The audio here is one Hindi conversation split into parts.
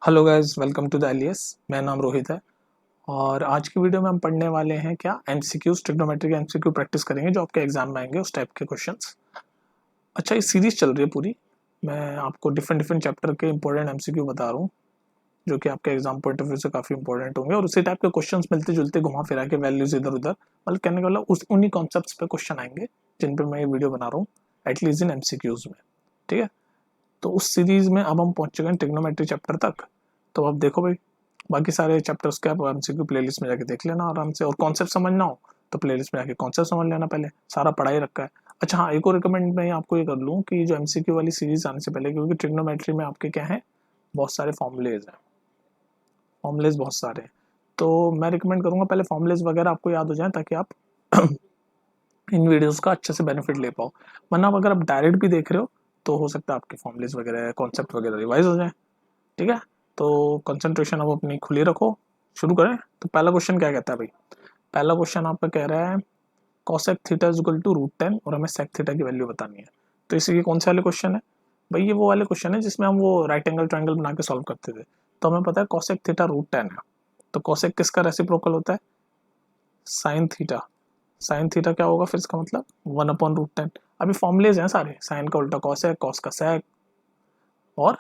Hello guys, welcome to the एलियस। मेरा नाम रोहित है और आज की वीडियो में हम पढ़ने वाले हैं क्या एमसीक्यूज, ट्रिग्नोमेट्री के एमसीक्यू प्रैक्टिस करेंगे जो आपके एग्जाम में आएंगे उस टाइप के क्वेश्चंस। अच्छा, ये सीरीज चल रही है पूरी। मैं आपको डिफरेंट डिफरेंट चैप्टर के इंपॉर्टेंट एमसीक्यू बता रहा हूँ जो कि आपके एग्जाम पॉइंट ऑफ व्यू से काफ़ी इंपॉर्टेंट होंगे और उसी टाइप के क्वेश्चंस मिलते जुलते घुमा फिरा के वैल्यूज इधर उधर, मतलब कहने का मतलब उस उन्हीं कॉन्सेप्ट्स पे क्वेश्चन आएंगे जिन पे मैं ये वीडियो बना रहा हूँ, एटलीस्ट इन एमसीक्यूज में। ठीक है, तो उस सीरीज में अब हम पहुंच चुके हैं ट्रिग्नोमेट्री चैप्टर तक। तो अब देखो भाई, बाकी सारे चैप्टर्स के आप एमसीक्यू प्लेलिस्ट में जाके देख लेना आराम से, और कॉन्सेप्ट समझना हो तो प्लेलिस्ट में जाके कॉन्सेप्ट समझ लेना, पहले सारा पढ़ाई रखा है। अच्छा हाँ, एक और रिकमेंड मैं आपको ये कर लूँ कि जो एमसीक्यू वाली सीरीज आने से पहले, क्योंकि ट्रिग्नोमेट्री में आपके क्या है, बहुत सारे फॉर्मूलेज हैं, फॉर्मूलेज बहुत सारे हैं, तो मैं रिकमेंड करूँगा पहले फॉर्मूलेज वगैरह आपको याद हो जाए ताकि आप इन वीडियोस का अच्छे से बेनिफिट ले पाओ। वरना अगर आप डायरेक्ट भी देख रहे हो तो हो सकता है आपके फॉर्मूलेज वगैरह कॉन्सेप्ट वगैरह रिवाइज हो जाए। ठीक है, तो कंसंट्रेशन अब अपनी खुली रखो। शुरू करें। तो पहला क्वेश्चन क्या कहता है भाई, पहला क्वेश्चन आपका कह रहा है cosec theta is equal to √10 और हमें sec थीटा की वैल्यू बतानी है। तो इसलिए कौन से वाले क्वेश्चन है भाई, ये वो वाले क्वेश्चन है जिसमें हम वो राइट एंगल ट्रायंगल बना के सॉल्व करते थे। तो हमें पता है cosec थीटा √10 है, तो cosec किसका रेसिप्रोकल होता है, साइन थीटा। साइन थीटा क्या होगा फिर, इसका मतलब 1/√10। अभी फॉर्मुलेज हैं सारे, साइन का उल्टा कॉस है, कॉस का sec और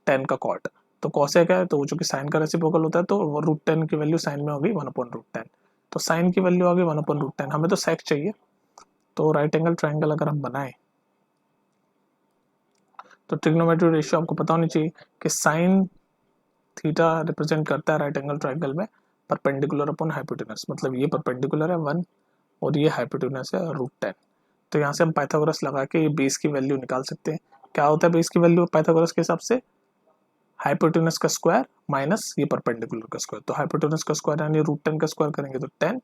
टेन का कॉट। तो कॉसेक है तो चूंकि साइन का रेसिप्रोकल होता है तो √10 की वैल्यू साइन में होगी 1/√10। तो साइन की वैल्यू आ गई 1/√10, हमें तो सेक चाहिए। तो राइट एंगल ट्राइंगल अगर हम बनाए तो ट्रिग्नोमेट्री रेशियो आपको पता होनी चाहिए कि साइन थीटा रिप्रेजेंट करता है राइट एंगल ट्राइंगल में परपेंडिकुलर अपॉन हाइपोटेनस, मतलब ये परपेंडिकुलर है 1 और ये हाइपोटेनस है √10। तो यहाँ से हम पाइथागोरस लगा के ये बेस की वैल्यू निकाल सकते हैं। क्या होता है बेस की वैल्यू पाइथागोरस के हिसाब से, हाइपोटेनस का स्क्वायर माइनस ये परपेंडिकुलर का स्क्वायर। तो हाइपोटेनस का स्क्वायर यानी √10 का स्क्वायर करेंगे तो 10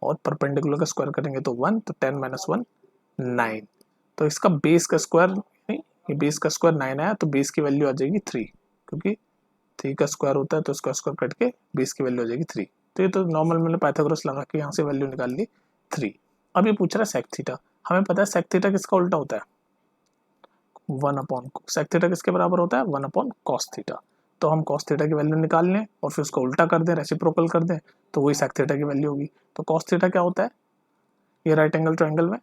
और परपेंडिकुलर का स्क्वायर करेंगे तो 1, तो 10 माइनस 1 9। तो इसका बेस का स्क्वायर नहीं, ये बेस का स्क्वायर 9 आया तो बेस की वैल्यू आ जाएगी 3, क्योंकि 3 का स्क्वायर होता है तो इसका स्क्वायर कट के बेस की वैल्यू आ जाएगी 3। तो ये तो नॉर्मल मैंने पाइथागोरस लगा के यहाँ से वैल्यू निकाल ली 3। अब ये पूछ रहा है सेक थीटा। हमें पता है सेक थीटा किसका उल्टा होता है, 1/, सेक थीटा किसके बराबर होता है 1/ कॉस थीटा। तो हम कॉस थीटा की वैल्यू निकाल लें और फिर उसको उल्टा कर दें, रेसिप्रोकल कर दें, तो वही सेक थीटा की वैल्यू होगी। तो कॉस थीटा क्या होता है, ये राइट एंगल ट्रायंगल में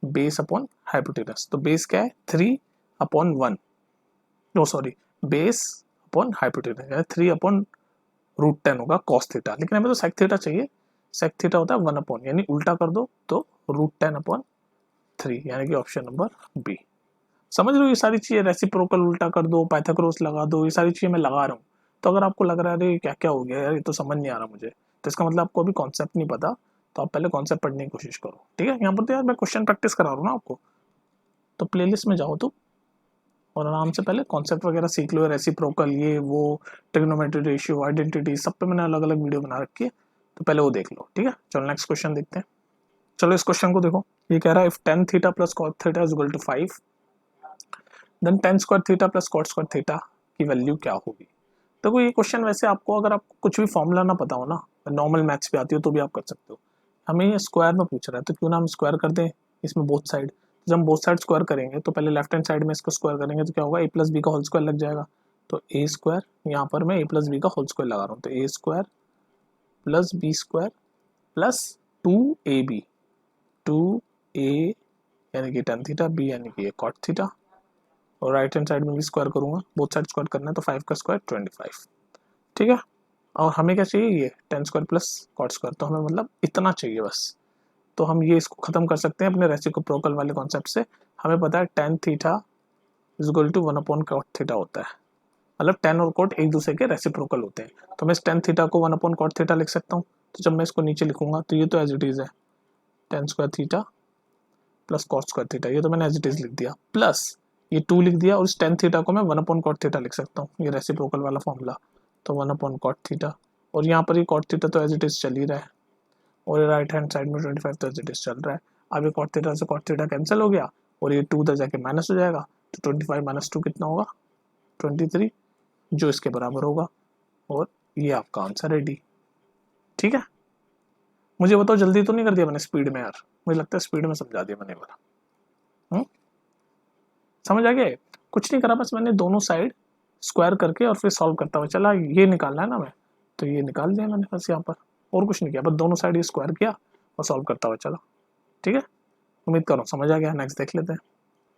बेस अपॉन हाइपोटेनस। तो बेस क्या है 3/1, no sorry, base upon hypotenuse यानी 3/√10 होगा कॉस थीटा। लेकिन हमें तो सेक थीटा चाहिए, सेक थीटा होता है 1/, यानी उल्टा कर दो तो √10/3, यानी कि ऑप्शन नंबर बी। समझ रहे हो, ये सारी चीजें रेसिप्रोकल उल्टा कर दो, पाइथागोरस लगा दो, ये सारी चीजें मैं लगा रहा हूँ। तो अगर आपको लग रहा है अरे क्या क्या हो गया यार, ये तो समझ नहीं आ रहा मुझे, तो इसका मतलब आपको अभी कॉन्सेप्ट नहीं पता। तो आप पहले कॉन्सेप्ट पढ़ने की कोशिश करो। ठीक है, यहाँ पर तो यार मैं क्वेश्चन प्रैक्टिस करा रहा हूँ ना आपको, तो प्लेलिस्ट में जाओ तुम और आराम से पहले कॉन्सेप्ट वगैरह सीख लो, रेसिप्रोकल ये वो, ट्रिग्नोमेट्री रेशियो, आइडेंटिटी, सब पे मैंने अलग अलग वीडियो बना रखी है, तो पहले वो देख लो। ठीक है, चलो नेक्स्ट क्वेश्चन देखते हैं। चलो इस क्वेश्चन को देखो, ये कह रहा है if tan theta plus cot theta is equal to 5 then tan square theta plus cot square theta की वैल्यू क्या होगी। देखो ये क्वेश्चन वैसे आपको अगर आपको कुछ भी फॉर्मूला ना पता हो ना, नॉर्मल मैथ्स भी आती हो तो भी आप कर सकते हो। हमें ये स्क्वायर में पूछ रहा है तो क्यों ना हम स्क्वायर कर दें इसमें बोथ साइड। जब हम बोथ साइड स्क्वायर करेंगे तो पहले लेफ्ट हैंड साइड में इसको स्क्वायर करेंगे तो क्या होगा, ए प्लस बी का होल स्क्वायर लग जाएगा। तो ए स्क्वायर, यहाँ पर मैं ए प्लस बी का होल स्क्वायर लगा रहा हूँ, तो A square plus B square plus 2ab, 2a यानी कि टेन थीटा, बी यानी कि कॉट थीटा, और राइट हैंड साइड में भी स्क्वायर करूंगा, बोथ साइड स्क्वायर करना है तो 5 का स्क्वायर 25। ठीक है, और हमें क्या चाहिए, ये tan square plus cot square, तो हमें मतलब इतना चाहिए बस। तो हम ये इसको खत्म कर सकते हैं अपने रेसिप्रोकल वाले कॉन्सेप्ट से। हमें पता है tan theta is equal to 1/कॉट थीटा होता है, मतलब टेन और कॉट एक दूसरे के रेसिप्रोकल होते हैं। तो मैं इस टेन थीटा को 1/कॉट थीटा लिख सकता हूँ। तो जब मैं इसको नीचे लिखूंगा तो ये तो एज इट इज है tan square theta plus cot square theta, ये तो मैंने एज इट इज लिख दिया, प्लस ये 2 लिख दिया, और इस टेन थीटा को मैं 1/कॉट थीटा लिख सकता हूँ, ये रेसिप्रोकल वाला फॉर्मूला। तो 1/कॉट थीटा, और यहाँ पर ये कॉट थीटा तो एज इट इज चल ही रहा है, और राइट हैंड साइड में 25 तो एज इट इज चल रहा है। अब ये कॉट थीटा से कॉट थीटा कैंसिल हो गया और ये 2 उधर जाके माइनस हो जाएगा, तो 25 माइनस 2 कितना होगा, 23, जो इसके बराबर होगा, और ये आपका आंसर है डी। ठीक है, मुझे बताओ जल्दी तो नहीं कर दिया मैंने स्पीड में यार, मुझे लगता है स्पीड में समझा दिया मैंने वाला। समझ आ गया, कुछ नहीं करा, बस मैंने दोनों साइड स्क्वायर करके और फिर सॉल्व करता हुआ चला, ये निकालना है ना मैं, तो ये निकाल दिया मैंने बस यहाँ पर, और कुछ नहीं किया, बस दोनों साइड ये स्क्वायर किया और सॉल्व करता हुआ चला। ठीक है, उम्मीद करो समझ आ गया। नेक्स्ट देख लेते हैं।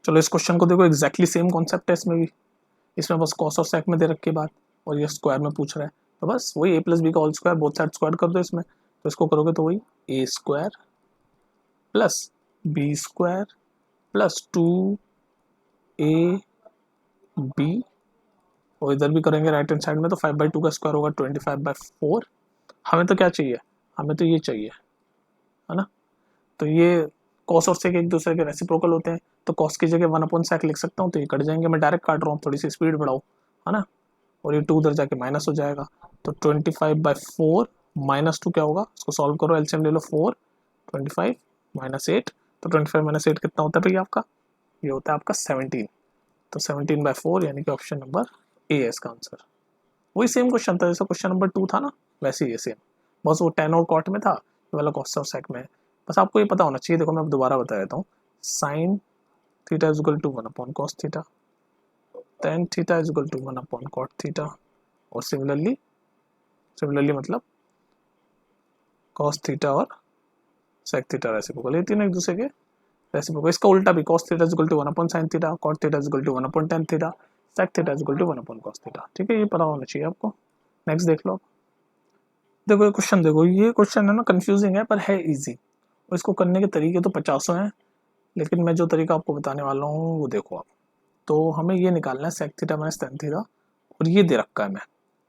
चलो इस क्वेश्चन को देखो, एग्जैक्टली सेम कॉन्सेप्ट है इसमें भी। इसमें बस कॉस और सेक में दे रखी बात, और ये स्क्वायर में पूछ रहा है, तो बस वही a प्लस बी का whole square, both side square कर दो इसमें, तो इसको करोगे तो वही a स्क्वायर plus B square plus 2ab, और इधर भी करेंगे राइट हैंड साइड में, तो 5/2 का स्क्वायर होगा 25/4। हमें तो क्या चाहिए, हमें तो ये चाहिए, है ना। तो ये कॉस और सेक एक दूसरे के रेसिप्रोकल होते हैं, तो कॉस की जगह 1/sec लिख सकता हूँ, तो ये कट जाएंगे, मैं डायरेक्ट काट रहा हूँ, थोड़ी सी स्पीड बढ़ाओ, है ना। और ये 2 उधर जाके माइनस हो जाएगा, तो 25/4 -2 क्या होगा, इसको सॉल्व करो, एलसीएम ले लो 4, 25 -8, तो 25 -8 कितना होता है भैया आपका, ये होता है आपका 17, तो 17/4 यानी कि ऑप्शन नंबर ए है इसका आंसर। वही सेम क्वेश्चन था जैसा क्वेश्चन नंबर 2 था ना, वैसे ही ये सेम, बस वो tan और cot में था, ये वाला cos और sec में है। बस आपको ये पता होना चाहिए, देखो मैं अब दोबारा बता देता हूँ, sin theta is equal to 1/cos theta, tan theta is equal to 1/cot theta, और सिमिलरली मतलब cos थीटा और sec थीटा रेसिप्रोकल, ये तीनों एक दूसरे के रेसिप्रोकल। इसका उल्टा भी, cos theta is equal to 1/sin theta, cot theta is equal to 1/tan theta, sec theta is equal to 1/cos theta. ठीक है, ये पता होना चाहिए आपको। नेक्स्ट देख लो, देखो ये क्वेश्चन, देखो ये क्वेश्चन है ना कंफ्यूजिंग है पर है इजी, और इसको करने के तरीके तो 50 हैं, लेकिन मैं जो तरीका आपको बताने वाला हूँ वो देखो आप। तो हमें ये निकालना है sec theta minus tan theta, और ये दे रखा है मैं,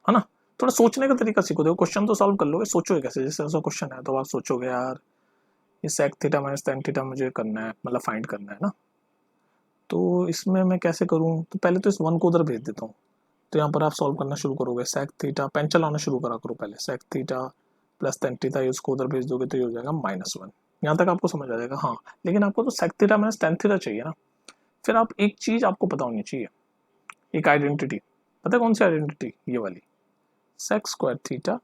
है ना। थोड़ा सोचने का तरीका सीखो, देखो क्वेश्चन तो सॉल्व कर लोगे, सोचोगे कैसे, जैसे ऐसा क्वेश्चन है तो आप सोचोगे यार ये sec theta minus tan theta मुझे करना है, मतलब फाइंड करना है ना, तो इसमें मैं कैसे करूँ, तो पहले तो इस 1 को उधर भेज देता हूँ, तो यहाँ पर आप सॉल्व करना शुरू करोगे, sec थीटा पेन चलाना शुरू करा करो पहले, sec theta plus tan theta, इसको उधर भेज दोगे तो ये हो जाएगा -1। यहाँ तक आपको समझ आ जाएगा। हाँ, लेकिन आपको तो sec theta minus tan theta चाहिए ना। फिर आप एक चीज आपको पता होनी चाहिए, एक आइडेंटिटी, पता है कौन सी आइडेंटिटी, ये वाली, sec square theta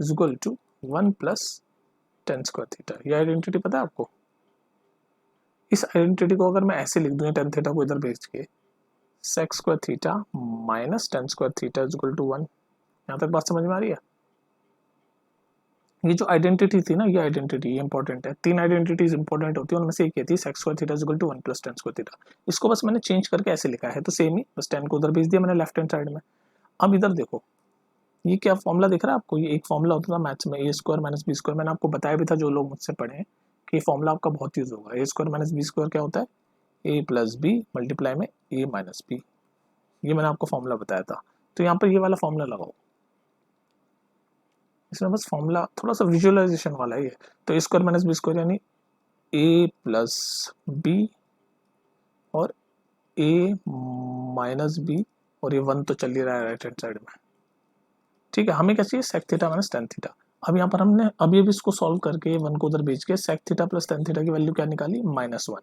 is equal to 1 plus tan square theta, ये आइडेंटिटी पता है आपको। इस आइडेंटिटी को अगर मैं ऐसे लिख दूँ tan थीटा को इधर भेज के, sec square theta minus tan square theta is equal to 1, यहाँ तक बात समझ में आ रही है। ये जो आइडेंटिटी थी ना, ये आइडेंटिटी इंपॉर्टेंट है, 3 आइडेंटिटीज इंपॉर्टेंट होती है, उनमें से एक ये थी sec square theta is equal to 1 plus tan square theta. इसको बस मैंने चेंज करके ऐसे लिखा है, तो सेम ही, बस tan को उधर भेज दिया मैंने लेफ्ट हैंड साइड में। अब इधर देखो, ये क्या फॉर्मूला दिख रहा है आपको, ये एक फॉर्मूला होता था मैथ्स में, ए स्क्वायर माइनस बी स्क्वायर, मैंने आपको बताया भी था जो लोग मुझसे पढ़े हैं कि ये फॉर्मूला आपका बहुत यूज होगा। ए स्क्वायर माइनस बी स्क्वायर क्या होता है, ए प्लस बी मल्टीप्लाई में ए माइनस बी, ये मैंने आपको फॉर्मूला बताया था। तो यहाँ पर ये वाला फॉर्मूला लगाओ, इसमें बस फॉर्मूला थोड़ा सा विजुअलाइजेशन वाला ही है। तो A square minus B square यानी ए प्लस बी और ए माइनस बी, और ये 1 तो चल ही रहा है राइट हैंड साइड में। ठीक है, हमें क्या चाहिए, sec theta minus tan theta. अब यहाँ पर हमने अभी इसको सॉल्व करके 1 को उधर भेज के sec theta plus tan theta की वैल्यू क्या निकाली, -1।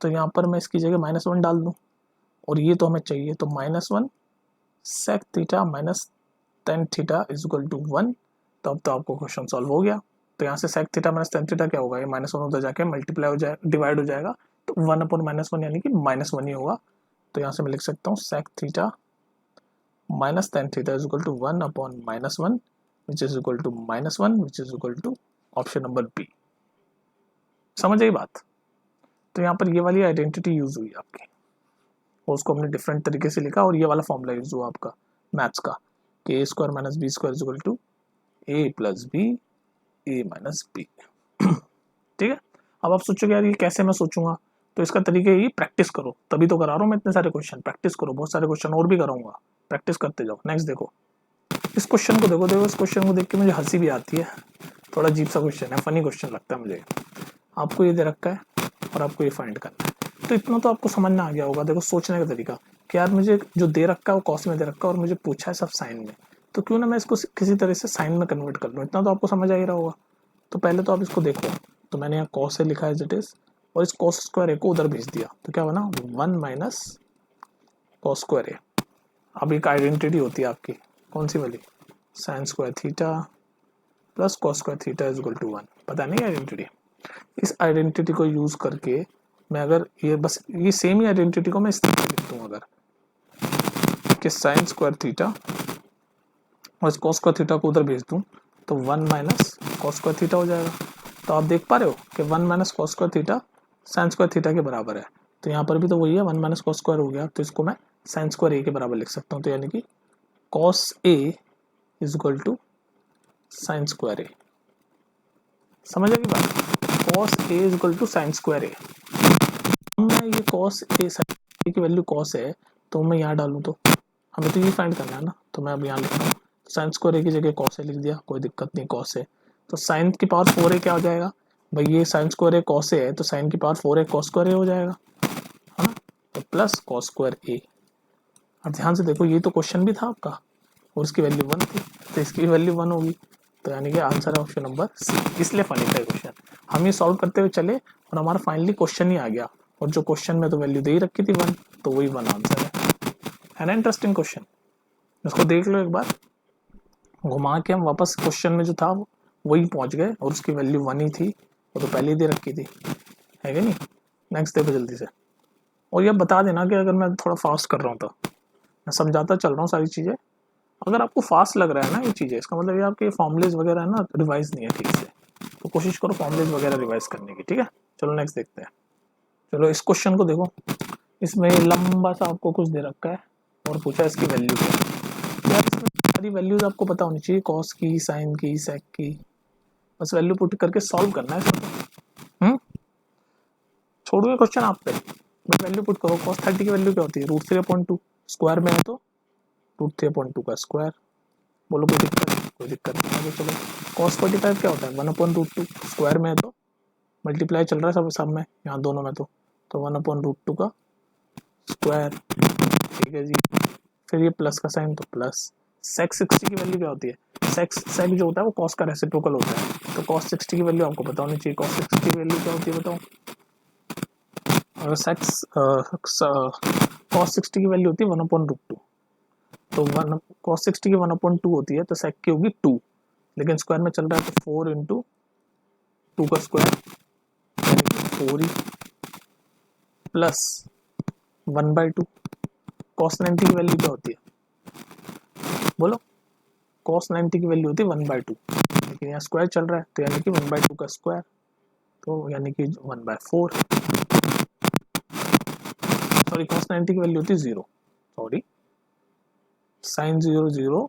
तो यहाँ पर मैं इसकी जगह -1 डाल दूँ, और ये तो हमें चाहिए, तो -1 sec theta minus tan theta is equal to 1। तो अब तो आपको क्वेश्चन सॉल्व हो गया। तो यहाँ से sec theta minus tan theta क्या होगा, ये -1 उधर जाके मल्टीप्लाई हो जाए, डिवाइड हो जाएगा, तो 1/-1 यानी कि -1 ही होगा। तो यहाँ से मैं लिख सकता हूँ sec theta minus tan theta is equal to 1 upon -1 which is equal to -1 which is equal to option number B. समझ आई बात। तो यहाँ पर ये वाली आइडेंटिटी यूज हुई आपकी, और उसको हमने डिफरेंट तरीके से लिखा, और ये वाला फॉर्मूला यूज हुआ आपका मैथ्स का कि A square minus B square is equal to A plus B A minus B. ठीक है, अब आप सोचोगे यार ये कैसे मैं सोचूंगा, तो इसका तरीका ये, प्रैक्टिस करो, तभी तो करा रहा हूँ मैं इतने सारे क्वेश्चन, प्रैक्टिस करो, बहुत सारे क्वेश्चन और भी कराऊंगा, प्रैक्टिस करते जाओ। नेक्स्ट देखो, इस क्वेश्चन को देखो, इस क्वेश्चन को देख के मुझे हंसी भी आती है, थोड़ा अजीब सा क्वेश्चन है, फनी क्वेश्चन लगता है मुझे। आपको ये दे रखा है और आपको ये फाइंड करना है, तो इतना तो आपको समझ में आ गया होगा। देखो सोचने का तरीका कि यार मुझे जो दे रखा है वो कॉस में दे रखा है, और मुझे पूछा है सब साइन में, तो क्यों ना मैं इसको किसी तरह से साइन में कन्वर्ट कर लूँ, इतना तो आपको समझ आ ही रहा होगा। तो पहले तो आप इसको देखो, तो मैंने यहाँ कॉस से लिखा है एज इट इज, और इस कॉस स्क्वायर ए को उधर भेज दिया, तो क्या बना 1 माइनस कॉस स्क्वायर ए। अब एक आइडेंटिटी होती है आपकी, कौन सी वाली, sine square theta plus cos square theta is equal to 1, पता नहीं आइडेंटिटी। इस आइडेंटिटी को यूज करके मैं अगर ये बस ये सेम ही आइडेंटिटी को मैं इस तरह लिख दूँ, अगर कि साइन स्क्वायर थीटा और इस कॉस स्क्वायर थीटा को उधर भेज दूं तो 1 माइनस कॉस स्क्वायर थीटा हो जाएगा। तो आप देख पा रहे हो कि 1 minus cos square theta sine square theta के बराबर है। तो यहाँ पर भी तो वही है, 1 माइनस कॉस स्क्वायर हो गया, तो इसको मैं साइन स्क्वायर ए के बराबर लिख सकता हूँ। तो यानी कि cos A is equal to sine square A. समझ आएगी बात? Cos A is equal to sine square A. मैं ये कॉस ए साइन ए की वैल्यू कॉस है, तो मैं यहाँ डालूँ तो हमें तो ये फाइंड करना है ना, तो मैं अब यहाँ लिख रहा हूँ साइन स्क्वायर ए की जगह कॉस ए लिख दिया, कोई दिक्कत नहीं, कॉस ए। तो साइन की पावर 4 ए क्या हो जाएगा भाई, ये sign square A cos A है तो साइन की पावर 4 ए कॉस स्क्वायर ए हो जाएगा, है ना। तो प्लस कॉस स्क्वायर ए। अब ध्यान से देखो, ये तो क्वेश्चन भी था आपका और उसकी वैल्यू 1 थी, तो इसकी वैल्यू 1 होगी। तो यानी कि आंसर है ऑप्शन नंबर सी। इसलिए फनी था क्वेश्चन, हम ये सॉल्व करते हुए चले और हमारा फाइनली क्वेश्चन ही आ गया, और जो क्वेश्चन में तो वैल्यू दे ही रखी थी 1, तो वही 1 आंसर है ना। इंटरेस्टिंग क्वेश्चन, इसको देख लो एक बार घुमा के, हम वापस क्वेश्चन में जो था वही पहुंच गए और उसकी वैल्यू 1 ही थी, वो तो पहले ही दे रखी थी, है कि नहीं। नेक्स्ट देखो जल्दी से, और ये बता देना कि अगर मैं थोड़ा फास्ट कर रहा हूँ तो मैं समझाता चल रहा हूँ सारी चीज़ें। अगर आपको फास्ट लग रहा है ना ये चीज़ें, इसका मतलब ये आपके फॉर्मुलेज वगैरह है ना रिवाइज नहीं है ठीक से, तो कोशिश करो फॉर्मुलेज वगैरह रिवाइज करने की, ठीक है। चलो नेक्स्ट देखते हैं। चलो इस क्वेश्चन को देखो, इसमें लंबा सा आपको कुछ दे रखा है और पूछा इसकी वैल्यू क्या है। यार इसमें सारी वैल्यूज आपको पता होनी चाहिए, कॉस की, साइन की, सेक की, बस वैल्यू पुट करके सॉल्व करना है। छोड़ो ये क्वेश्चन आप पे, बस वैल्यू पुट करो। cos 30 की वैल्यू क्या होती है, √3/2 स्क्वायर में है तो √3/2 का स्क्वायर। बोलो कोई दिक्कत? कोई दिक्कत नहीं। आगे चलो, cos 45 क्या होता है, 1/√2 स्क्वायर में है तो मल्टीप्लाई चल रहा है सब में, यहाँ दोनों में तो 1/√2 का स्क्वायर, ठीक है जी। फिर ये प्लस का साइन तो प्लस। सेक 60 की वैल्यू क्या होती है, सेक जो होता है वो कॉस का रेसिप्रोकल होता है, तो cos 60 की वैल्यू आपको पता होनी चाहिए। cos 60 की वैल्यू क्या होती है बताओ। अगर cos 60 की वैल्यू होती है 1/√2, तो cos 60 की 1/2 होती है, तो सेक की होगी 2, लेकिन स्क्वायर में चल रहा है तो 4 इंटू 2 का स्क्वायर, 4 ही प्लस 1/2। cos 90 की वैल्यू क्या होती है बोलो, cos 90 की वैल्यू होती है 1/2, लेकिन यहाँ स्क्वायर चल रहा है तो यानी कि 1/2 का स्क्वायर, तो यानी कि 1/4। सॉरी, cos 90 की वैल्यू होती है 0, सॉरी साइन 0 0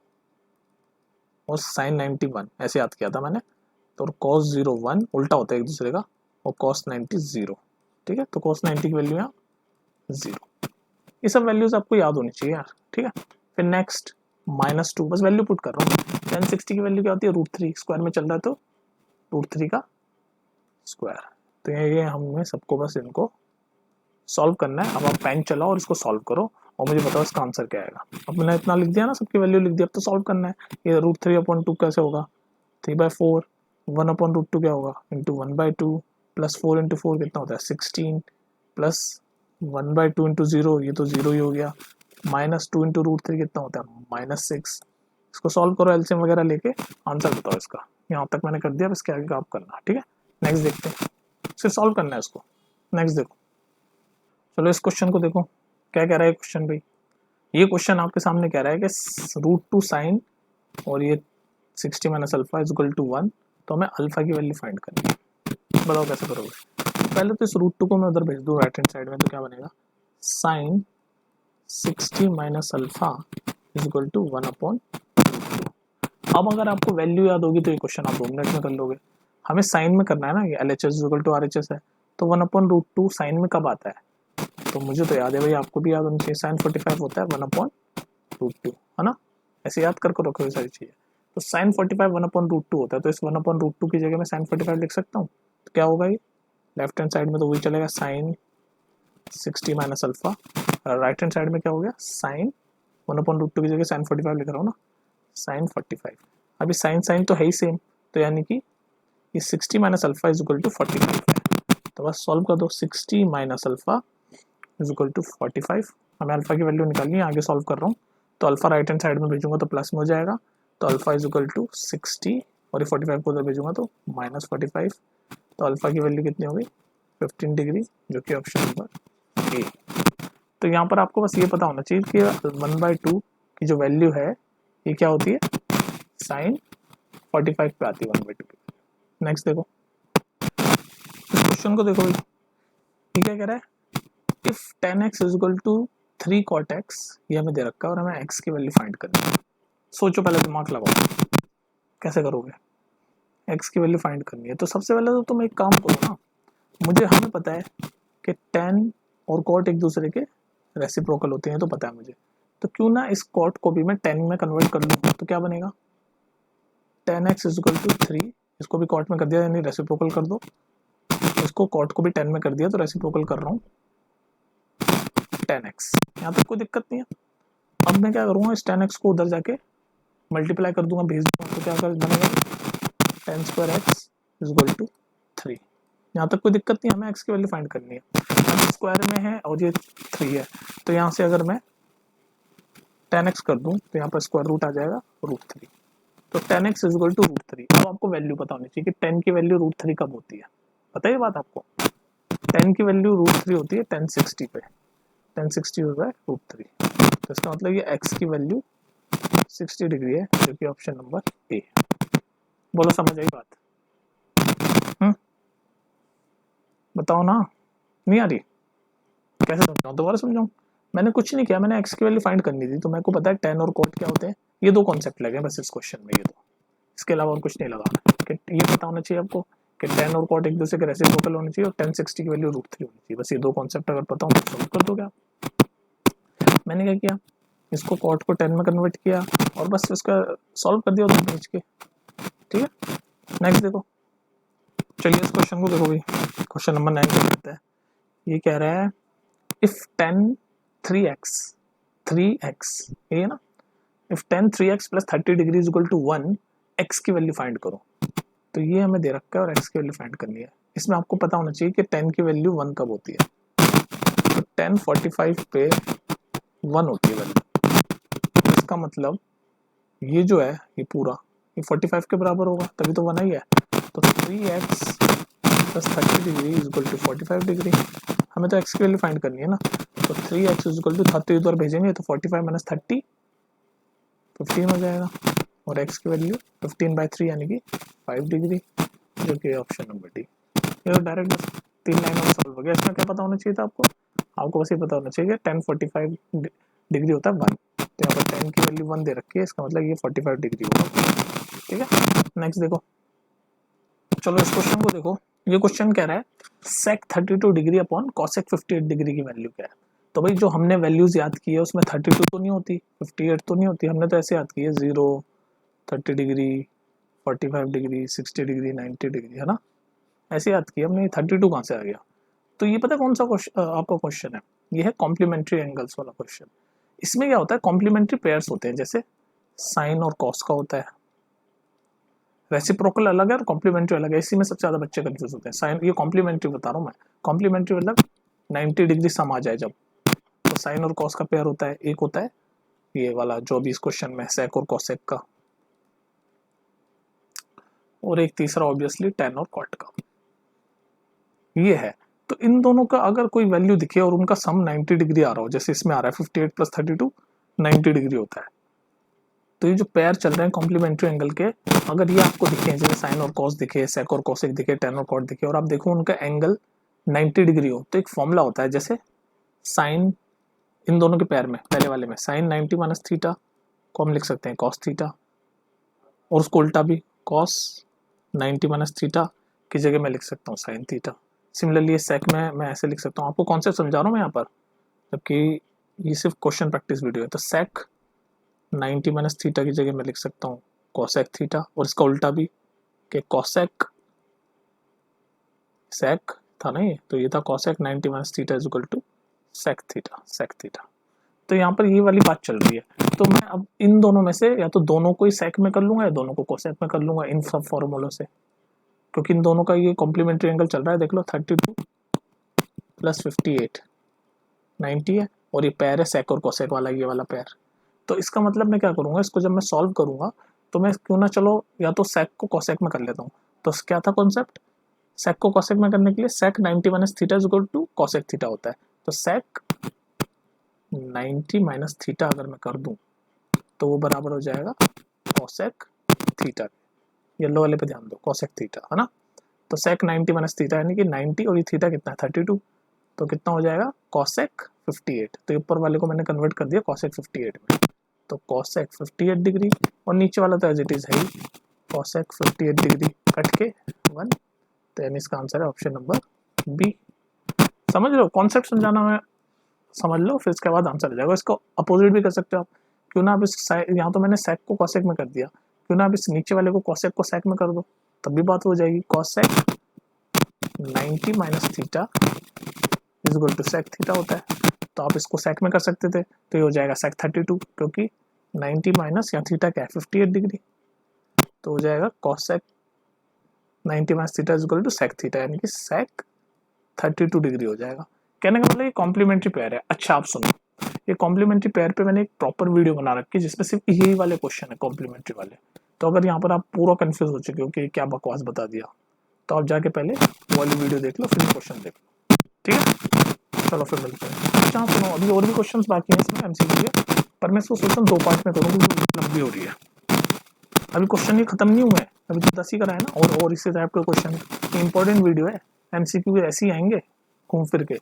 और साइन 90 1, ऐसे याद किया था मैंने। तो cos 0 1 उल्टा होता है एक दूसरे का, और cos 90 0, ठीक है। तो cos 90 की वैल्यू यहाँ 0। ये सब वैल्यूज आपको याद होनी चाहिए यार, ठीक है। फिर नेक्स्ट -2, बस वैल्यू पुट कर रहा हूँ। tan 60 की वैल्यू क्या होती है, √3 स्क्वायर में चल रहा है तो √3 का स्क्वायर। तो ये हमें सबको बस इनको सॉल्व करना है। अब आप पेन चलाओ और इसको सॉल्व करो और मुझे बताओ इसका आंसर क्या आएगा। अब मैंने इतना लिख दिया ना, सबकी वैल्यू लिख दी, अब तो सॉल्व करना है। ये √3/2 कैसे होगा, 3/4, 1/√2 क्या होगा, इंटू 1/2 प्लस 4 इंटू 4 कितना होता है 16, प्लस 1/2 इंटू 0, ये तो 0 ही हो गया, -2 इंटू √3 कितना होता है -6। इसको सॉल्व करो एलसीएम वगैरह लेके, आंसर बताओ इसका। यहाँ तक मैंने कर दिया, अब इसके आगे का आप करना, ठीक है। नेक्स्ट देखते हैं, सिर्फ सॉल्व करना है इसको। नेक्स्ट देखो, चलो इस क्वेश्चन को देखो क्या कह रहा है क्वेश्चन भाई। ये क्वेश्चन आपके सामने कह रहा है कि √2 साइन और ये 60 minus alpha is equal to 1, तो हमें अल्फा की वैल्यू फाइंड करनी है। बताओ कैसे करोगे। पहले तो इस √2 को मैं उधर भेज दूँ राइट हैंड साइड में, तो क्या बनेगा, sine 60 minus alpha is equal to 1/2। अब अगर आपको वैल्यू याद होगी तो ये क्वेश्चन आप 2 मिनट में कर लोगे। हमें साइन में करना है ना, ये LHS is equal to RHS है, तो 1/√2 साइन में कब आता है, तो मुझे तो याद है भाई, आपको भी याद होनी चाहिए। साइन 45 होता है 1/√2, है ना, ऐसे याद करके रखो ये सारी चीज़ें। तो साइन 45 1/√2 होता है, तो इस 1/√2 की जगह मैं साइन 45 लिख सकता हूँ। तो क्या होगा ये, लेफ्ट हैंड साइड में तो वही चलेगा sine 60 minus alpha, right hand side में क्या हो गया, साइन 1/√2 की जगह साइन 45 लिख रहा हूँ ना, साइन 45। अभी साइन साइन तो है ही सेम, तो यानी कि ये 60 minus alpha is equal to 45 है। तो बस सॉल्व कर दो, 60 minus alpha is equal to 45। हमें अल्फा की वैल्यू निकालनी है, आगे सॉल्व कर रहा हूँ। तो अल्फा राइट हैंड साइड में भेजूंगा तो प्लस में हो जाएगा, तो अल्फा इज इक्वल टू 60 और ये 45 को उधर भेजूंगा तो -45। तो अल्फा की वैल्यू कितनी होगी 15 डिग्री, जो कि ऑप्शन नंबर ए। तो यहाँ पर आपको बस ये पता होना चाहिए कि 1/2 की जो वैल्यू है ये क्या होती है, साइन 45 पे आती है 1/2 की। नेक्स्ट देखो इस क्वेश्चन को, देखो ये क्या कह रहा है, if 10x is equal to 3 cot x, ये हमें दे रखा है और हमें x की वैल्यू फाइंड करनी है। सोचो, पहले दिमाग लगाओ, कैसे करोगे, x की वैल्यू फाइंड करनी है। तो सबसे पहले तो तुम एक काम करो ना, हमें पता है कि tan और cot एक दूसरे के रेसिप्रोकल होते हैं, तो पता है मुझे, तो क्यों ना इस cot को भी मैं tan में कन्वर्ट कर लूँ। तो क्या बनेगा, tan x is equal to 3, इसको भी cot में कर दिया यानी रेसिप्रोकल कर दो, इसको cot को भी tan में कर दिया तो रेसिप्रोकल कर रहा हूँ 10x। यहाँ तक कोई दिक्कत नहीं है। अब मैं क्या करूँगा, इस 10x को उधर जाके मल्टीप्लाई कर दूंगा, भेज दूंगा, तो क्या कर बनेगा 10 square x is equal to 3। यहाँ तक कोई दिक्कत नहीं, हमें x की वैल्यू फाइंड करनी है। अब स्क्वायर में है और ये 3 है, तो यहाँ से अगर मैं 10x कर दूं तो यहाँ पर स्क्वायर रूट आ जाएगा √3, तो 10x इज इक्वल टू √3। अब आपको वैल्यू पता होनी चाहिए कि 10 की वैल्यू √3 कब होती है, पता है ये बात आपको, 10 की वैल्यू √3 होती है 1060 पे, 1060 होता है √3, तो इसका मतलब ये x की वैल्यू 60 डिग्री है, जो कि ऑप्शन नंबर ए। बोलो समझ आई बात, बताओ ना, नहीं आ रही, कैसे समझाऊं, दोबारा समझाऊं। मैंने कुछ नहीं किया, मैंने x की वैल्यू फाइंड करनी थी, तो मेरे को पता है tan और cot क्या होते हैं, ये दो कॉन्सेप्ट लगे बस इस क्वेश्चन में, ये दो, इसके अलावा और कुछ नहीं लगाना। कि ये पता होना चाहिए आपको कि tan और cot एक दूसरे के रेसिप्रोकल होने चाहिए और 1060 की वैल्यू √3 होनी चाहिए, बस ये दो कॉन्सेप्ट अगर पता हो तो सॉल्व कर दोगे आप। मैंने क्या किया, इसको cot को tan में कन्वर्ट किया और बस इसका सॉल्व कर दिया उधर भेज के, ठीक है। नेक्स्ट देखो, चलिए इस क्वेश्चन को देखो भाई, क्वेश्चन नंबर 9 को देखते हैं। ये कह रहा है इफ 10 3x ये ना, if 10 3x plus 30 degree is equal to 1, x की वैल्यू फाइंड करो। तो ये हमें दे रखा है और x की वैल्यू फाइंड करनी है। इसमें आपको पता होना चाहिए कि 10 की वैल्यू 1 कब होती है, तो 10 45 पे 1 होती है वैल्यू, इसका मतलब ये जो है ये पूरा ये 45 के बराबर होगा, तभी तो 1 आई है। तो 3x plus 30 degree is equal to 45 degree, हमें तो x की वैल्यू फाइंड करनी है ना, तो 3x इज इक्वल टू 30 इधर भेजेंगे तो 45 माइनस 30 15 हो जाएगा, और x की वैल्यू 15/3 यानी कि 5 डिग्री, जो कि ऑप्शन नंबर डी। ये तो डायरेक्ट बस 3 लाइनों में सॉल्व हो गया। इसमें क्या पता होना चाहिए था आपको बस ये पता होना चाहिए कि 10 45 डिग्री होता है 1, तो यहाँ पर 10 की वैल्यू 1 दे रखी है, इसका मतलब ये 45 डिग्री होगा, ठीक है। नेक्स्ट देखो, चलो इस क्वेश्चन को देखो, ये क्वेश्चन कह रहा है sec 32 degree upon cosec 58 degree की वैल्यू क्या है। तो भाई जो हमने वैल्यूज याद की है उसमें 32 तो नहीं होती, 58 तो नहीं होती, हमने तो ऐसे याद की है 0 30 डिग्री 45 डिग्री 60 डिग्री 90 डिग्री, है ना, ऐसे याद किया हमने। 32 कहाँ से आ गया, तो ये पता है कौन सा आपका क्वेश्चन है, ये है कॉम्प्लीमेंट्री एंगल्स वाला क्वेश्चन। इसमें क्या होता है, कॉम्प्लीमेंट्री पेयर्स होते हैं, जैसे साइन और कॉस का होता है, रेसिप्रोकल अलग है और कॉम्प्लीमेंट्री अलग है, इसी में सबसे ज्यादा बच्चे कंफ्यूज होते हैं। साइन, ये कॉम्प्लीमेंट्री बता रहा हूँ मैं, कॉम्प्लीमेंट्री मतलब 90 डिग्री सम आ जाए जब, तो साइन और कॉस का पेयर होता है, एक होता है ये वाला जो भी इस क्वेश्चन में सेक और कॉसेक का, और एक तीसरा ऑब्वियसली tan और cot का, ये है। तो इन दोनों का अगर कोई वैल्यू दिखे और उनका सम 90 डिग्री आ रहा हो, जैसे इसमें आ रहा है 58 प्लस 32 90 डिग्री होता है, तो ये जो पेयर चल रहे हैं कॉम्प्लीमेंट्री एंगल के, अगर ये आपको दिखे, जैसे साइन और कॉस दिखे, सेक और कोसेक दिखे, tan और cot दिखे, और आप देखो उनका एंगल 90 डिग्री हो, तो एक फॉर्मूला होता है, जैसे साइन इन दोनों के पेयर में, पहले वाले में साइन 90 माइनस थीटा को हम लिख सकते हैं कॉस थीटा, और उसको उल्टा भी कॉस 90 माइनस थीटा की जगह मैं लिख सकता हूँ साइन थीटा। सिमिलरली ये सेक में मैं ऐसे लिख सकता हूँ, आपको कॉन्सेप्ट समझा रहा हूँ मैं यहाँ पर, जबकि ये सिर्फ क्वेश्चन प्रैक्टिस वीडियो है। तो सेक 90 माइनस थीटा की जगह मैं लिख सकता हूँ कोसेक थीटा, और इसका उल्टा भी कि कोसेक सेक था ना ये, तो ये था cosec 90 minus theta is equal to sec theta. तो यहाँ पर ये वाली बात चल रही है, तो मैं अब इन दोनों में से या तो दोनों को ही सेक में कर लूंगा या दोनों को कोसेक में कर लूंगा इन सब फॉर्मूलों से, क्योंकि इन दोनों का ये कॉम्प्लीमेंट्री एंगल चल रहा है। देख लो 32 प्लस 58 90 है, और ये पैर है सेक और कोसेक वाला, ये वाला पैर। तो इसका मतलब मैं क्या करूंगा, इसको जब मैं सॉल्व करूंगा तो मैं क्यों ना चलो या तो सेक को कोसेक में कर लेता हूँ। तो क्या था कॉन्सेप्ट, सेक को कोसेक में करने के लिए sec 90 minus theta is equal to cosec theta होता है, तो सेक 90 माइनस थीटा अगर मैं कर दूं तो वो बराबर हो जाएगा कॉसेक थीटा। येलो वाले पे ध्यान दो, कॉसेक थीटा है ना। तो सेक 90 माइनस थीटा यानी कि 90 और ये थीटा कितना है 32, तो कितना हो जाएगा कॉसेक 58। तो ऊपर वाले को मैंने कन्वर्ट कर दिया कॉसेक 58 में, तो कॉसेक 58 डिग्री और नीचे वाला तो एज इट इज है ही कॉसेक 58 डिग्री कट के 1। तो यानी इसका आंसर है ऑप्शन नंबर बी। समझ लो कॉन्सेप्ट समझाना है, समझ लो फिर इसके बाद आंसर आ जाएगा। इसको अपोजिट भी कर सकते हो आप, क्यों ना आप इस यहाँ तो मैंने सेक को कॉसेक में कर दिया, क्यों ना आप इस नीचे वाले को कॉसेक को सेक में कर दो, तब भी बात हो जाएगी। Cosec 90 minus theta is equal to sec theta होता है, तो आप इसको सेक में कर सकते थे, तो ये हो जाएगा सेक 32, क्योंकि 90 माइनस या थीटा क्या है 58 डिग्री, तो हो जाएगा cosec 90 minus theta is equal to sec theta, यानी कि सेक 32 डिग्री हो जाएगा। कहने का मतलब ये कॉम्प्लीमेंट्री पेयर है। अच्छा आप सुनो, ये कॉम्प्लीमेंट्री पेयर पे मैंने एक प्रॉपर वीडियो बना रखी है जिसमें सिर्फ यही वाले क्वेश्चन है कॉम्प्लीमेंट्री वाले। तो अगर यहाँ पर आप पूरा कंफ्यूज हो चुके हो कि क्या बकवास बता दिया, तो आप जाके पहले वो वाली वीडियो देख लो, फिर क्वेश्चन देख लो, ठीक है। चलो फिर मिलते हैं। अच्छा सुनो, अभी और भी क्वेश्चन बाकी हैं इसमें एमसीक्यू के, पर मैं इसको सोचता हूँ 2 पार्ट में करूँ क्योंकि लंबी हो रही है। अभी क्वेश्चन ये खत्म नहीं हुआ है, अभी तो 10 ही करा है ना, और इसी टाइप के क्वेश्चन। इंपॉर्टेंट वीडियो है, एमसीक्यू ऐसे ही आएंगे घूम फिर के,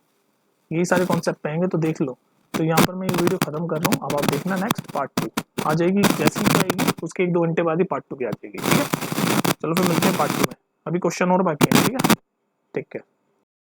यही सारे कॉन्सेप्ट आएंगे, तो देख लो। तो यहाँ पर मैं ये वीडियो खत्म कर रहा हूँ, अब आप देखना नेक्स्ट पार्ट 2 आ जाएगी, जैसी ही आएगी उसके 1-2 घंटे बाद ही पार्ट 2 भी आ जाएगी, ठीक है। चलो फिर मिलते हैं पार्ट 2 में, अभी क्वेश्चन और बाकी है, ठीक है। Take care.